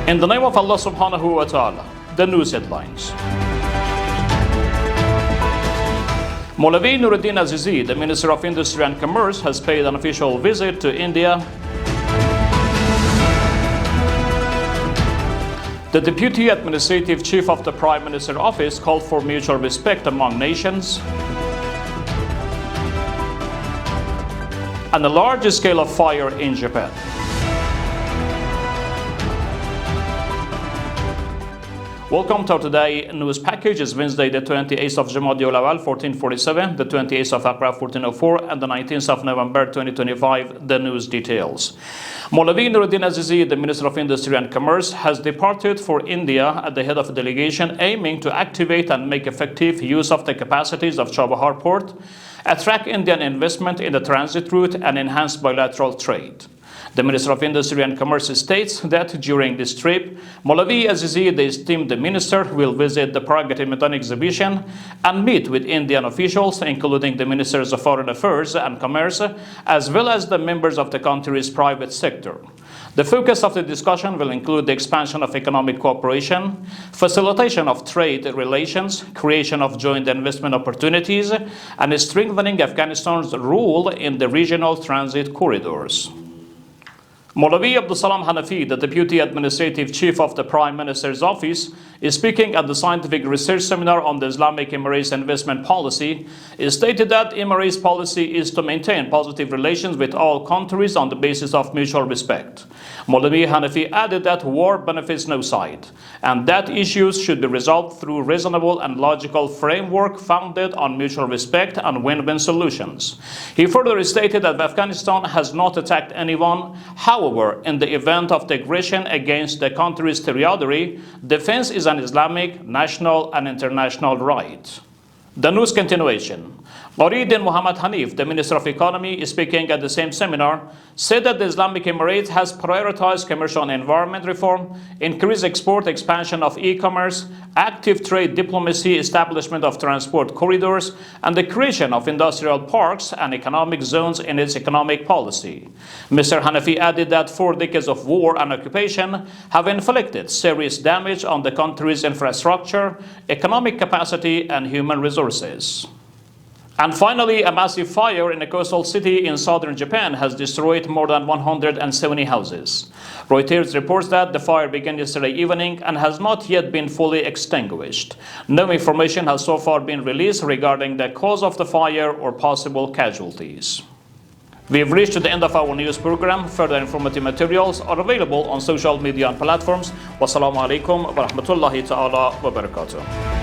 In the name of Allah subhanahu wa ta'ala, the news headlines. Maulvi Nuruddin Azizi, the Minister of Industry and Commerce, has paid an official visit to India. The Deputy Administrative Chief of the Prime Minister's Office called for mutual respect among nations. And a large scale of fire in Japan. Welcome to today's news package. It's Wednesday, the 28th of Jamadi al-Awwal, 1447, the 28th of Aqra, 1404, and the 19th of November, 2025. The news details. Maulvi Nuruddin Azizi, the Minister of Industry and Commerce, has departed for India at the head of a delegation aiming to activate and make effective use of the capacities of Chabahar Port, attract Indian investment in the transit route, and enhance bilateral trade. The Minister of Industry and Commerce states that during this trip, Maulvi Azizi, the esteemed minister, will visit the Pragati Maidan exhibition and meet with Indian officials, including the Ministers of Foreign Affairs and Commerce, as well as the members of the country's private sector. The focus of the discussion will include the expansion of economic cooperation, facilitation of trade relations, creation of joint investment opportunities, and strengthening Afghanistan's role in the regional transit corridors. Maulvi Abdul Salam Hanafi, the Deputy Administrative Chief of the Prime Minister's Office, is speaking at the Scientific Research Seminar on the Islamic Emirates Investment Policy, stated that Emirates policy is to maintain positive relations with all countries on the basis of mutual respect. Maulvi Hanafi added that war benefits no side, and that issues should be resolved through reasonable and logical framework founded on mutual respect and win-win solutions. He further stated that Afghanistan has not attacked anyone. However, in the event of the aggression against the country's territory, defense is an Islamic, national, and international right. The news continuation. Din Muhammad Hanif, the Minister of Economy, speaking at the same seminar, said that the Islamic Emirates has prioritized commercial and environment reform, increased export, expansion of e-commerce, active trade diplomacy, establishment of transport corridors, and the creation of industrial parks and economic zones in its economic policy. Mr. Hanafi added that 4 decades of war and occupation have inflicted serious damage on the country's infrastructure, economic capacity, and human resources. And finally, a massive fire in a coastal city in southern Japan has destroyed more than 170 houses. Reuters reports that the fire began yesterday evening and has not yet been fully extinguished. No information has so far been released regarding the cause of the fire or possible casualties. We have reached the end of our news program. Further informative materials are available on social media and platforms. Wassalamu alaikum wa rahmatullahi ta'ala wa barakatuh.